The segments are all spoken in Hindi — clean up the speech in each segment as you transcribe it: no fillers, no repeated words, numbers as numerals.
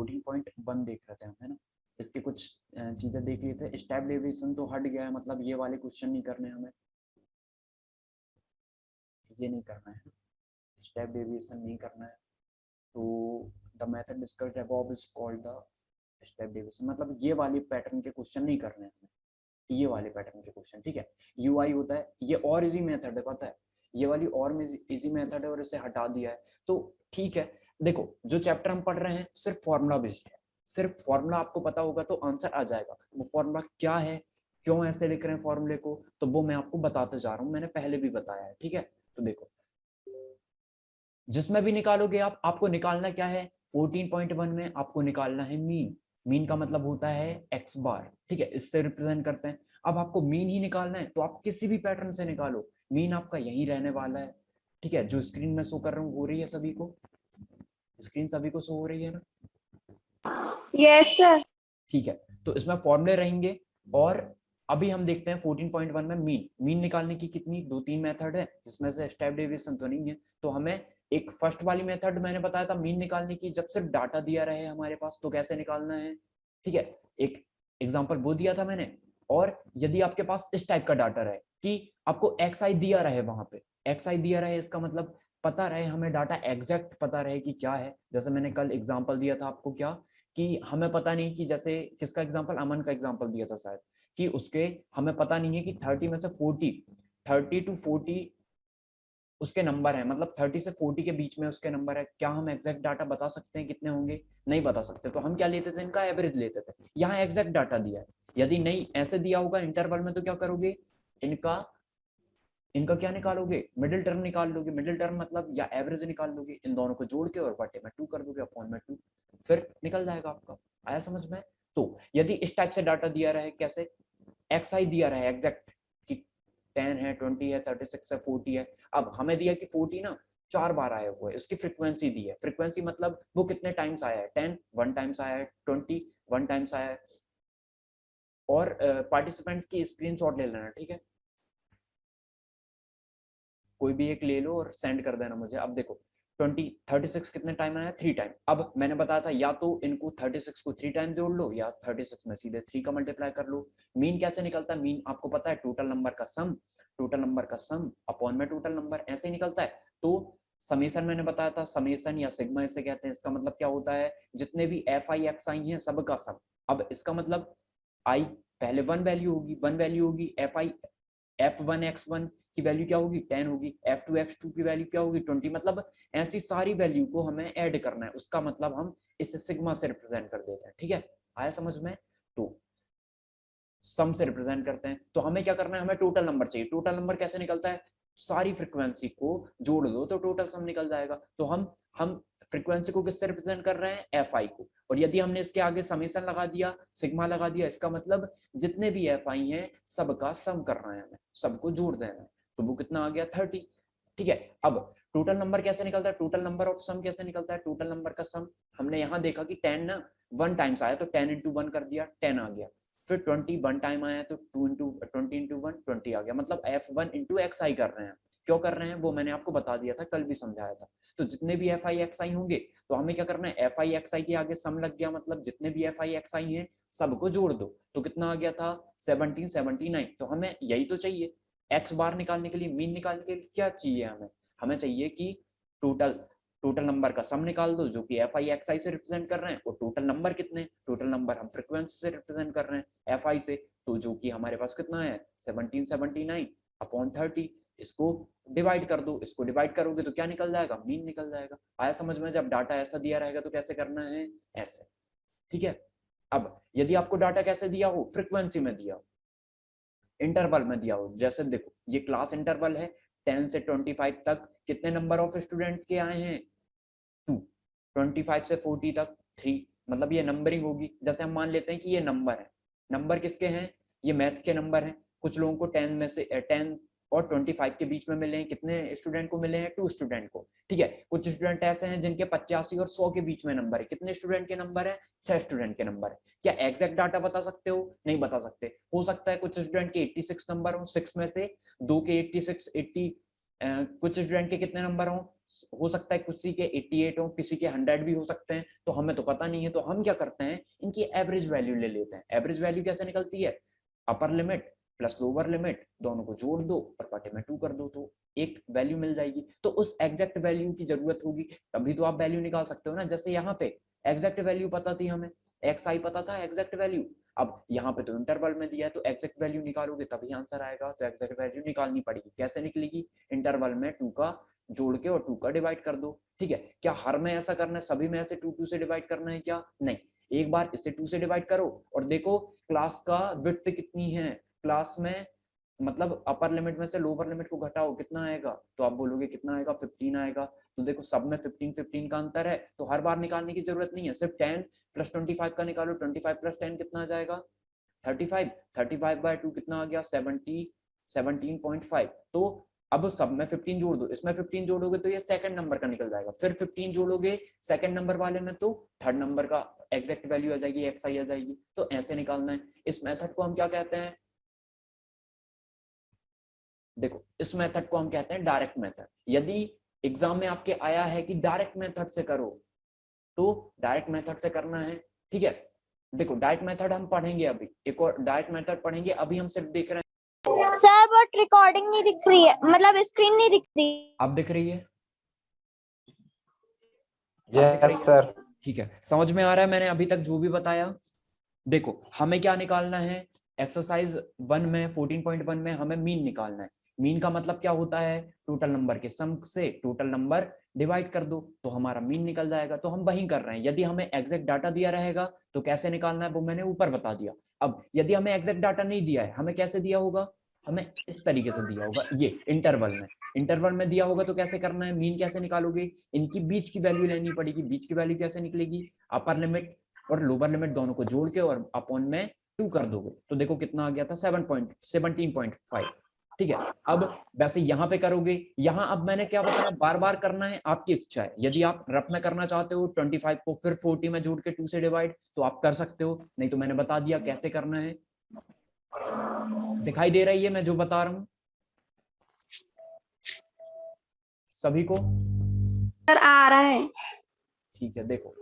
14.1 देख रहे थे हम, है ना। इसके कुछ चीजें देख लिए थे। स्टेप डेविएशन तो हट गया है, मतलब ये वाले क्वेश्चन नहीं करने हमें, ये नहीं करना है, स्टेप डेविएशन नहीं करना है। तो the method discussed above is called the step deviation, मतलब ये वाले पैटर्न के क्वेश्चन नहीं करने हैं हमें, ये वाले पैटर्न के क्वेश्चन, ठीक है। यूआई होता है, ये और इजी मेथड है, पता है, ये वाली और में इजी मेथड है और इसे हटा दिया है, तो ठीक है। देखो जो चैप्टर हम पढ़ रहे हैं सिर्फ फॉर्मूला बेस्ड है, सिर्फ फॉर्मूला आपको पता होगा तो आंसर आ जाएगा। वो फॉर्मूला क्या है, क्यों ऐसे लिख रहे हैं फॉर्मूले को, तो वो मैं आपको बताते जा रहा हूँ, मैंने पहले भी बताया है, ठीक है। तो देखो जिसमें भी निकालोगे आप, आपको निकालना क्या है, 14.1 में आपको निकालना है मीन। मीन का मतलब होता है एक्स बार, ठीक है, इससे रिप्रेजेंट करते हैं। अब आपको मीन ही निकालना है तो आप किसी भी पैटर्न से निकालो, मीन आपका यही रहने वाला है, ठीक है। जो स्क्रीन में शो कर रहा हूँ हो रही है सभी को, स्क्रीन सभी को शो हो रही है ना? Yes sir. ठीक है, तो इसमें फॉर्मूले रहेंगे। और अभी हम देखते हैं 14.1 में मीन, मीन निकालने की कितनी 2-3 मेथड है, जिसमें से स्टेप डेविएशन तो नहीं है। तो हमें एक फर्स्ट वाली मेथड मैंने बताया था मीन निकालने की, जब सिर्फ डाटा दिया रहे हमारे पास तो कैसे निकालना है, ठीक है। एक एग्जांपल वो दिया था मैंने। और यदि आपके पास इस टाइप का डाटा रहे कि आपको एक्स आई दिया रहे, वहां पे एक्स आई दिया रहे, इसका मतलब पता रहे हमें, डाटा एग्जैक्ट पता रहे कि क्या है। जैसे मैंने कल एग्जाम्पल दिया था आपको, क्या कि हमें पता नहीं कि, जैसे किसका एग्जांपल, अमन का एग्जांपल दिया था शायद, कि उसके हमें पता नहीं है कि 30 में से 40 टू 40 उसके नंबर है, मतलब 30 से 40 के बीच में उसके नंबर है। क्या हम एग्जैक्ट डाटा बता सकते हैं कितने होंगे? नहीं बता सकते। तो हम क्या लेते थे, इनका एवरेज लेते थे। यहाँ एग्जैक्ट डाटा दिया है, यदि नहीं ऐसे दिया होगा इंटरवल में तो क्या करोगे, इनका इनका क्या निकालोगे, मिडिल टर्म निकाल लोगे। मिडिल टर्म मतलब या एवरेज निकाल लोगे, इन दोनों को जोड़ के और बटे में 2 कर दोगे, अपॉन में 2, फिर निकल जाएगा आपका। आया समझ में? तो यदि इस टाइप से डाटा दिया रहे, कैसे, एक्स आई दिया रहे एग्जैक्ट कि 10 है, 20 है, 36 है, 40 है। अब हमें दिया कि 40 ना 4 बार आया हुआ है, इसकी फ्रीक्वेंसी दी है। फ्रीक्वेंसी मतलब वो कितने टाइम्स आया है, 10 1 टाइम्स आया है, 20 1 टाइम्स आया है। और पार्टिसिपेंट की स्क्रीनशॉट ले लेना, ठीक है, कोई भी एक ले लो और सेंड कर देना मुझे। अब देखो 36 कितने टाइम आया, 3 टाइम। अब मैंने बताया था या तो इनको 36 को 3 टाइम जोड़ लो, या 36 में सीधे 3 का मल्टीप्लाई कर लो। मीन कैसे निकलता है, मीन आपको पता है टोटल नंबर का सम, टोटल नंबर का सम अपॉन में टोटल नंबर, ऐसे ही निकलता है। तो समेसन मैंने बताया था, समेसन या सिग्मा इसे कहते हैं। इसका मतलब क्या होता है, जितने भी एफ आई एक्स आई है सबका सम। अब इसका मतलब आई पहले 1 वैल्यू होगी, 1 वैल्यू होगी, एफ आई f1 x1 की वैल्यू क्या होगी, 10 होगी, f2 x2 की वैल्यू क्या होगी, 20। मतलब ऐसी सारी वैल्यू को हमें ऐड करना है, उसका मतलब हम इसे सिग्मा से रिप्रेजेंट कर देते हैं, ठीक है। आया समझ में? तो सम से रिप्रेजेंट करते हैं। तो हमें क्या करना है, हमें टोटल नंबर चाहिए। टोटल नंबर कैसे निकलता है, सारी फ्रीक्वेंसी को जोड़ दो तो टोटल सम निकल जाएगा। तो हम फ्रीक्वेंसी को किससे रिप्रेजेंट कर रहे हैं, एफ आई को। और यदि हमने इसके आगे समेशन लगा दिया, सिग्मा लगा दिया, इसका मतलब जितने भी एफ आई हैं सबका सम करना है, हमें सबको जोड़ देना है। तो वो कितना आ गया, 30, ठीक है। अब टोटल नंबर कैसे निकलता है, टोटल नंबर ऑफ सम कैसे निकलता है, टोटल नंबर का सम। हमने यहाँ देखा कि 10 ना 1 टाइम्स आया तो 10 इंटू 1 कर दिया, 10 आ गया। फिर 20 1 टाइम आया तो 2 इंटू 20 इंटू 1 20 आ गया। मतलब f1 इंटू एक्स आई कर रहे हैं। क्यों कर रहे हैं वो मैंने आपको बता दिया था, कल भी समझाया था। तो जितने भी एफ आई एक्स आई होंगे तो हमें क्या करना है, एफ आई एक्स आई के आगे सम लग गया, मतलब जितने भी एफ आई एक्स आई हैं सबको जोड़ दो। तो कितना आ गया था, 1779। तो हमें यही तो चाहिए, एक्स बार निकालने के लिए, मीन निकालने के लिए क्या चाहिए हमें, हमें चाहिए कि टोटल टोटल नंबर का सम निकाल दो, जो कि एफ आई एक्स आई से रिप्रेजेंट कर रहे हैं। और टोटल नंबर कितने, टोटल नंबर हम फ्रीक्वेंसी से रिप्रेजेंट कर रहे हैं एफ आई से, तो जो कि हमारे पास कितना है 1779 अपॉन 30। इसको डिवाइड कर दो, इसको डिवाइड करोगे तो क्या निकल जाएगा, मीन निकल जाएगा। आया समझ में? जब डाटा ऐसा दिया रहेगा तो कैसे करना है, ऐसे, ठीक है। अब यदि आपको डाटा कैसे दिया हो, फ्रीक्वेंसी में दिया हो, इंटरवल में दिया हो, जैसे देखो ये क्लास इंटरवल है, 10 से 25 तक कितने नंबर ऑफ स्टूडेंट के आए हैं, 2। 25 से 40 तक 3। मतलब ये नंबरिंग होगी। जैसे हम मान लेते हैं कि ये नंबर है, नंबर किसके हैं, ये मैथ्स के नंबर हैं। कुछ लोगों को 10 में से 10 और 25 के बीच में मिले हैं, कितने स्टूडेंट को मिले हैं, 2 स्टूडेंट को, ठीक है। कुछ स्टूडेंट ऐसे हैं जिनके 85 और 100 के बीच में नंबर है, कितने स्टूडेंट के नंबर है, 6 स्टूडेंट के नंबर है। क्या एग्जैक्ट डाटा बता सकते हो, नहीं बता सकते। हो सकता है कुछ स्टूडेंट के 86 नंबर हो, 6 में से 2 के 86 80, कुछ स्टूडेंट के कितने नंबर हो, हो सकता है किसी के 88 हो, किसी के 100 भी हो सकते हैं, तो हमें तो पता नहीं है। तो हम क्या करते हैं, इनकी एवरेज वैल्यू ले लेते हैं। एवरेज वैल्यू कैसे निकलती है, upper limit plus lower limit दोनों को जोड़ दो और बटे में 2 कर दो, तो एक वैल्यू मिल जाएगी। तो उस एग्जैक्ट वैल्यू की जरूरत होगी तभी तो आप वैल्यू निकाल सकते हो ना। जैसे यहाँ पे एग्जैक्ट वैल्यू पता थी हमें, एक्स आई पता था एग्जैक्ट वैल्यू, अब यहाँ पे तो इंटरवल में दिया है तो एग्जैक्ट वैल्यू निकालोगे तभी आंसर आएगा। तो एग्जैक्ट वैल्यू निकालनी पड़ेगी, कैसे निकलेगी, इंटरवल में 2 का जोड़ के और 2 का डिवाइड कर दो। ठीक है, क्या हर में ऐसा करना है, सभी में ऐसे 2 से डिवाइड करना है क्या, नहीं। एक बार इसे 2 से डिवाइड करो और देखो क्लास का विड्थ कितनी है, क्लास में मतलब अपर लिमिट में से लोअर लिमिट को घटाओ कितना आएगा, तो आप बोलोगे कितना आएगा, 15 आएगा। तो देखो सब में 15 का अंतर है, तो हर बार निकालने की जरूरत नहीं है, सिर्फ 10 प्लस 25 का निकालो। 25 प्लस 10 कितना आ जाएगा, 35। 35/2 कितना आ गया, 17.5। तो अब सब में 15 जोड़ दो, इसमें 15 जोड़ोगे तो ये सेकंड नंबर का निकल जाएगा, फिर 15 जोड़ोगे सेकंड नंबर वाले में तो थर्ड नंबर का एग्जैक्ट वैल्यू आ जाएगी, एक्स आई आ जाएगी। तो ऐसे निकालना है। इस मेथड को हम क्या कहते हैं, देखो इस मेथड को हम कहते हैं डायरेक्ट मेथड। यदि एग्जाम में आपके आया है कि डायरेक्ट मेथड से करो, तो डायरेक्ट मेथड से करना है। ठीक है, देखो डायरेक्ट मेथड हम पढ़ेंगे, अभी एक और डायरेक्ट मेथड पढ़ेंगे, अभी हम सिर्फ देख रहे हैं। सर बट रिकॉर्डिंग नहीं दिख रही है, मतलब स्क्रीन नहीं दिख रही। आप दिख रही है, यस सर। ठीक है, समझ में आ रहा है मैंने अभी तक जो भी बताया। देखो हमें क्या निकालना है, एक्सरसाइज 1 में 14.1 में हमें मीन निकालना है। मीन का मतलब क्या होता है, टोटल नंबर के सम से टोटल नंबर डिवाइड कर दो तो हमारा मीन निकल जाएगा। तो हम वही कर रहे हैं। यदि हमें एग्जैक्ट डाटा दिया रहेगा तो कैसे निकालना है वो मैंने ऊपर बता दिया। अब यदि हमें एग्जैक्ट डाटा नहीं दिया है, हमें कैसे दिया होगा, हमें इस तरीके से दिया होगा, ये इंटरवल में दिया होगा तो कैसे करना है, मीन कैसे निकालोगे, इनकी बीच की वैल्यू लेनी पड़ेगी। बीच की वैल्यू कैसे निकलेगी, अपर लिमिट और लोअर लिमिट दोनों को जोड़ के और अपॉन में 2 कर दोगे तो देखो कितना आ गया था, 17.5। ठीक है, अब वैसे यहाँ पे करोगे, यहाँ अब मैंने क्या बताया, बार बार करना है, आपकी इच्छा है। यदि आप रफ में करना चाहते हो 25 को फिर 40 में जोड़ के 2 से डिवाइड तो आप कर सकते हो, नहीं तो मैंने बता दिया कैसे करना है। दिखाई दे रही है मैं जो बता रहा हूं सभी को? सर आ रहा है। ठीक है, देखो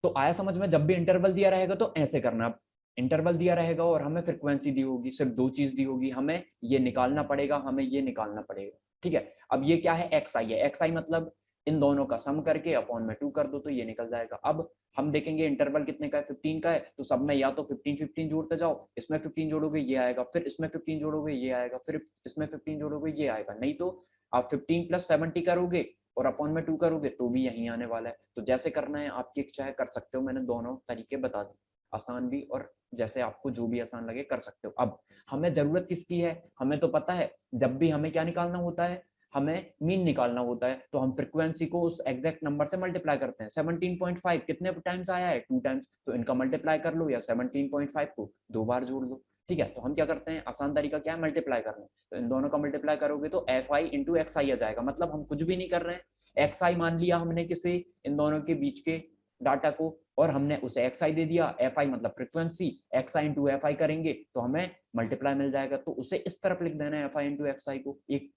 तो आया समझ में। जब भी इंटरवल दिया रहेगा तो ऐसे करना, इंटरवल दिया रहेगा और हमें फ्रीक्वेंसी दी होगी, सिर्फ 2 चीज दी होगी, हमें ये निकालना पड़ेगा, हमें ये निकालना पड़ेगा। ठीक है, अब ये क्या है, एक्स आई है। एक्स आई मतलब इन दोनों का सम करके अपॉन में 2 कर दो तो ये निकल जाएगा। अब हम देखेंगे इंटरवल कितने का है, 15 का है, तो सब में या तो 15 जोड़ते जाओ, इसमें 15 जोड़ोगे ये आएगा, फिर इसमें 15 जोड़ोगे ये आएगा, फिर इसमें 15 जोड़ोगे ये आएगा। नहीं तो आप 15 + 70 करोगे और अपॉन में 2 करोगे तो भी यही आने वाला है। तो जैसे करना है आपकी इच्छा है, कर सकते हो। मैंने दोनों तरीके बता दिए, आसान भी और जैसे आपको जो भी आसान लगे कर सकते हो। अब हमें जरूरत किसकी है, हमें तो पता है जब भी हमें क्या निकालना होता है, हमें मीन निकालना होता है, तो हम फ्रीक्वेंसी को उस एग्जैक्ट नंबर से मल्टीप्लाई करते हैं। 17.5 कितने टाइम्स आया है, 2 टाइम्स, तो इनका मल्टीप्लाई कर लो या 17.5 को 2 बार जोड़ लो। ठीक है, तो हम क्या करते हैं, आसान तरीका क्या है, मल्टीप्लाई करना। तो इन दोनों का मल्टीप्लाई करोगे तो एफ आई इंटू एक्स आई आ जाएगा। मतलब हम कुछ भी नहीं कर रहे हैं, एक्स आई मान लिया हमने किसी इन दोनों के बीच के डाटा को और हमने उसे एक्स आई दे दिया, एफ आई मतलब frequency, x I into F I करेंगे तो हमें मल्टीप्लाई मिल जाएगा। तो उसे इस तरफ लिख देना है, एफ आई इंटू एक्स आई को एक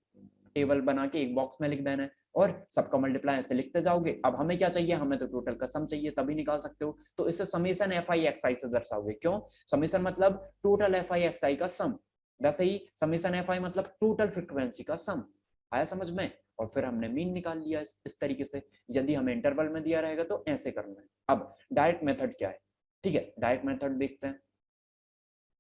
टेबल बना के एक बॉक्स में लिख देना है और सबका मल्टीप्लाई ऐसे लिखते जाओगे। अब हमें क्या चाहिए, हमें तो टोटल का सम चाहिए, तभी निकाल सकते हो। तो इसे समेशन एफ आई एक्स आई से दर्शाओगे। क्यों, समेशन मतलब टोटल एफ आई एक्स आई का सम, वैसे ही समेशन एफ आई मतलब टोटल फ्रीक्वेंसी का सम। आया समझ में? और फिर हमने मीन निकाल लिया इस तरीके से। यदि हमें इंटरवल में दिया रहेगा तो ऐसे करना है। अब डायरेक्ट मेथड क्या है, ठीक है, डायरेक्ट मेथड देखते हैं।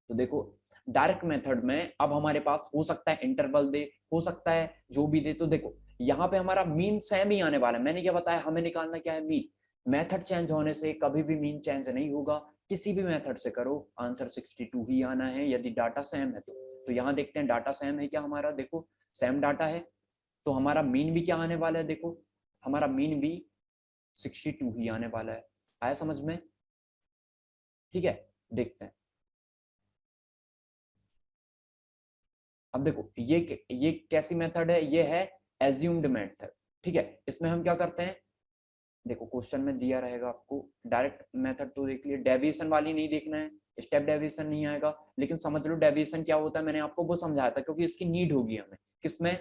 तो देखो डायरेक्ट मेथड में अब हमारे पास हो सकता है इंटरवल दे, हो सकता है जो भी दे। तो देखो यहाँ पे हमारा मीन सेम ही आने वाला है। मैंने क्या बताया, हमें निकालना क्या है, मीन। मेथड चेंज होने से कभी भी मीन चेंज नहीं होगा, किसी भी मेथड से करो आंसर 62 ही आना है यदि डाटा सेम है तो यहाँ देखते हैं डाटा सेम है क्या हमारा, देखो सेम डाटा है तो हमारा मीन भी क्या आने वाला है, देखो हमारा मीन भी 62 ही आने वाला है। आया समझ में? ठीक है, देखते हैं। अब देखो ये कैसी मेथड है, ये है एज्यूम्ड मेथड। ठीक है, इसमें हम क्या करते हैं, देखो क्वेश्चन में दिया रहेगा आपको डायरेक्ट मेथड तो देख लिए, डेविएशन वाली नहीं देखना है, स्टेप डेविएशन नहीं आएगा, लेकिन समझ लो डेविएशन क्या होता है, मैंने आपको वो समझाया था क्योंकि इसकी नीड होगी हमें किसमें,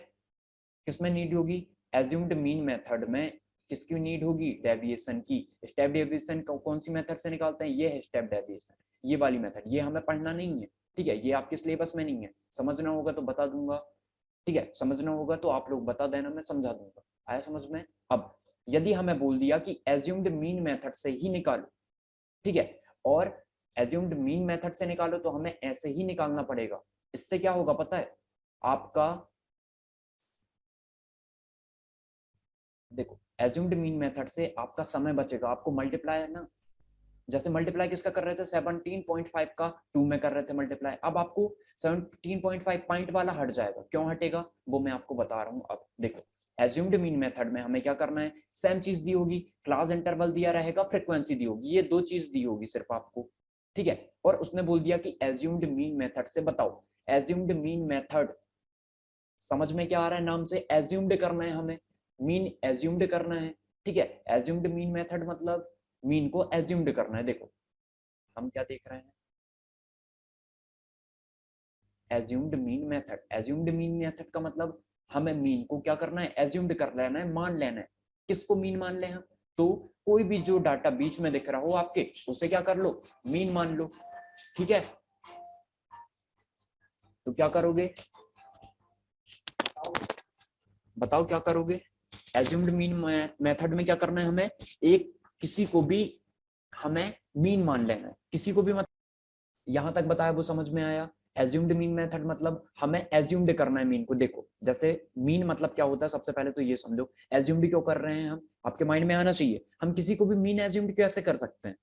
किसमें नीड होगी? एज्यूम्ड मीन मेथड में किसकी नीड होगी? डेविएशन की। स्टेप डेविएशन कौन सी मेथड से निकालते हैं? ये है स्टेप डेविएशन, ये वाली मेथड। ये हमें पढ़ना नहीं है, ठीक है, ये आपके सिलेबस में नहीं है। समझना होगा तो बता दूंगा, ठीक है, समझना होगा तो आप लोग बता देना, मैं समझा दूंगा। आया समझ में? अब यदि हमें बोल दिया कि एज्यूम्ड मीन मेथड से ही निकालो, ठीक है, और एज्यूम्ड मीन मेथड से निकालो तो हमें ऐसे ही निकालना पड़ेगा। इससे क्या होगा पता है आपका? देखो, एज्यूम्ड मीन मेथड से आपका समय बचेगा। आपको मल्टीप्लाई है ना, जैसे मल्टीप्लाई किसका कर रहे थे? 17.5 का 2 में कर रहे थे मल्टीप्लाई। अब आपको 17.5 पॉइंट वाला हट जाएगा। क्यों हटेगा वो मैं आपको बता रहा हूं। अब देखो, एज्यूम्ड मीन मेथड में हमें क्या करना है? सेम चीज दी होगी, क्लास इंटरवल दिया रहेगा, फ्रीक्वेंसी दी होगी, ये दो चीज दी होगी सिर्फ आपको, ठीक है। और उसने बोल दिया कि एज्यूम्ड मीन मेथड से बताओ। एज्यूम्ड मीन मेथड समझ में क्या आ रहा है? नाम से एज्यूम्ड करना है हमें, मीन एज्यूम्ड करना है, ठीक है। एज्यूम्ड मीन मेथड मतलब मीन को एज्यूम्ड करना है। देखो हम क्या देख रहे हैं? Assumed mean method. Assumed mean method का मतलब हमें मीन को क्या करना है? एज्यूम्ड कर लेना है, मान लेना है। किसको मीन मान ले हम? तो कोई भी जो डाटा बीच में दिख रहा हो आपके, उसे क्या कर लो? मीन मान लो, ठीक है। तो क्या करोगे? बताओ क्या करोगे? एज्यूम्ड मीन मेथड में क्या करना है हमें? एक किसी को भी हमें मीन मान लेना है, किसी को भी। मतलब यहां तक बताया वो समझ में आया? एज्यूम्ड मीन मेथड मतलब हमें एज्यूम्ड करना है मीन को। देखो जैसे मीन मतलब क्या होता है, सबसे पहले तो ये समझो। एज्यूम्ड क्यों कर रहे हैं हम? आपके माइंड में आना चाहिए, हम किसी को भी मीन एज्यूम्ड कैसे कर सकते हैं?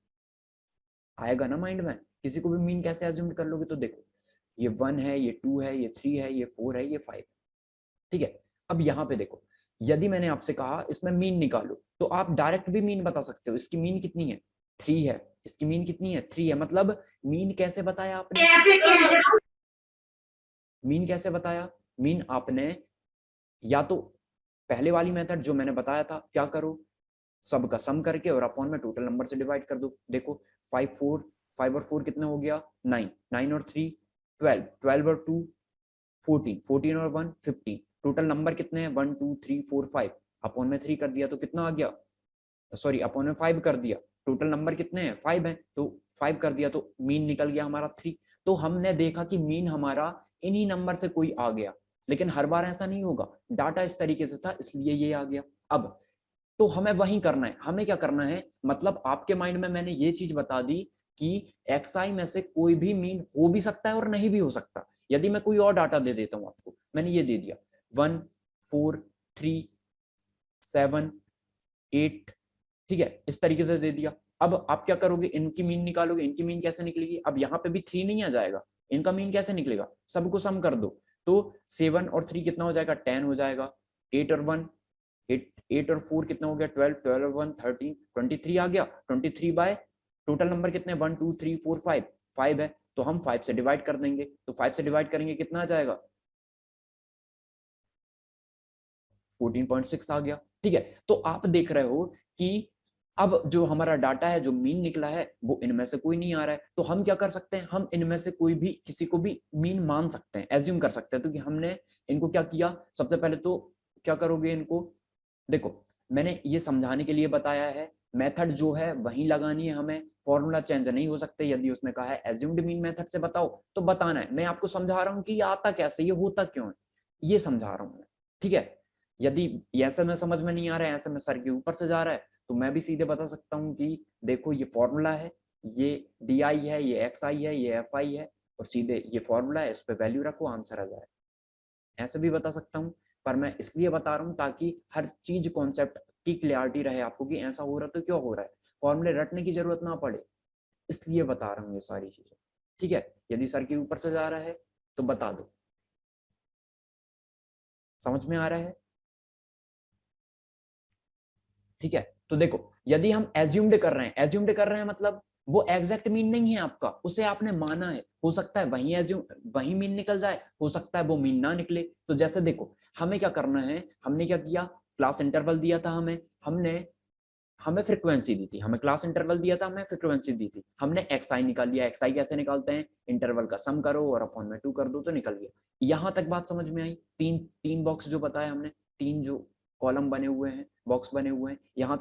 आएगा ना माइंड में, किसी को भी मीन कैसे एज्यूम्ड कर लोगे? तो देखो, ये 1 है, ये 2 है, ये 3 है, ये 4 है, ये 5, ठीक है। अब यहाँ पे देखो, यदि मैंने आपसे कहा इसमें मीन निकालो, तो आप डायरेक्ट भी मीन बता सकते हो। इसकी मीन कितनी है? 3 है। इसकी मीन कितनी है? 3 है। मतलब मीन कैसे बताया आपने? मीन कैसे बताया? मीन आपने या तो पहले वाली मेथड जो मैंने बताया था, क्या करो? सब का सम करके और अपॉन में टोटल नंबर से डिवाइड कर दो। देखो 5 और 4 कितना हो गया? 9, 9 और 3 12, 12 और 2 14, 14 और 1 15। टोटल नंबर कितने हैं? 1 2 3 4 5। अपॉन में 3 कर दिया तो कितना आ गया? सॉरी, अपॉन में 5 कर दिया। टोटल नंबर कितने हैं? 5 है, तो 5 कर दिया तो मीन निकल गया हमारा 3। तो हमने देखा कि मीन हमारा इन्हीं नंबर से कोई आ गया, लेकिन हर बार ऐसा नहीं होगा। डाटा इस तरीके से था इसलिए ये आ गया। अब तो हमें वही करना है। हमें क्या करना है? मतलब आपके माइंड में मैंने ये चीज बता दी कि एक्सआई में से कोई भी मीन हो भी सकता है और नहीं भी हो सकता। यदि मैं कोई और डाटा दे देता हूं आपको, मैंने ये दे दिया 1 4 3 7 8, ठीक है, इस तरीके से दे दिया। अब आप क्या करोगे? इनकी मीन निकालोगे। इनकी मीन कैसे निकलेगी? अब यहाँ पे भी 3 नहीं आ जाएगा, इनका मीन कैसे निकलेगा? सबको सम कर दो, तो 7 और 3 कितना हो जाएगा? 10 हो जाएगा। 8 और 1 8 और 4 कितना हो गया? 12, 12 और 1 13, 23 आ गया। 23 बाय टोटल नंबर कितने? 1 2 3 4 5, 5 है, तो हम 5 से डिवाइड कर देंगे। तो 5 से डिवाइड करेंगे कितना आ जाएगा? 14.6 आ गया, ठीक है। तो आप देख रहे हो कि अब जो हमारा डाटा है, जो मीन निकला है, वो इनमें से कोई नहीं आ रहा है। तो हम क्या कर सकते हैं? हम इनमें से कोई भी किसी को भी मीन मान सकते हैं, एज्यूम कर सकते हैं। तो कि हमने इनको क्या किया? सबसे पहले तो क्या करोगे इनको? देखो मैंने ये समझाने के लिए बताया है, मेथड जो है वही लगानी है हमें, फॉर्मूला चेंज नहीं हो सकते। यदि उसने कहा है एज्यूम्ड मीन मेथड से बताओ, तो बताना है। मैं आपको समझा रहा हूँ कि ये आता कैसे, ये होता क्यों है, ये समझा रहा हूँ मैं, ठीक है। यदि ऐसे में समझ में नहीं आ रहा है, ऐसे में सर के ऊपर से जा रहा है, तो मैं भी सीधे बता सकता हूँ कि देखो ये फॉर्मूला है, ये डी आई है, ये एक्स आई है, ये एफ आई है, और सीधे ये फॉर्मूला है, इस पे वैल्यू रखो, आंसर आ जाए। ऐसे भी बता सकता हूँ, पर मैं इसलिए बता रहा हूँ ताकि हर चीज कॉन्सेप्ट की क्लियरिटी रहे आपको कि ऐसा हो रहा है तो क्यों हो रहा है, फॉर्मूले रटने की जरूरत ना पड़े, इसलिए बता रहा हूँ ये सारी चीजें, ठीक है। यदि सर के ऊपर से जा रहा है तो बता दो, समझ में आ रहा है, ठीक है। तो देखो यदि हम एज्यूम्ड कर रहे हैं, एज्यूम्ड कर रहे हैं मतलब वो एग्जैक्ट मीन नहीं है आपका, उसे आपने माना है। हो सकता है वही एज्यूम वही मीन निकल जाए, हो सकता है वो मीन ना निकले। तो जैसे देखो हमें क्या करना है, हमने क्या किया? क्लास इंटरवल दिया था हमें, हमने हमें फ्रीक्वेंसी दी थी, हमें क्लास इंटरवल दिया था, हमें फ्रीक्वेंसी दी थी, हमने एक्सआई निकाल लिया। एक्सआई कैसे निकालते हैं? इंटरवल का सम करो और अपॉन में 2 कर दो तो निकल गया। यहां तक बात समझ में आई? तीन तीन बॉक्स जो बताया हमने, तीन जो कॉलम बने हुए हैं, बॉक्स बने हुए हैं, यहाँ तक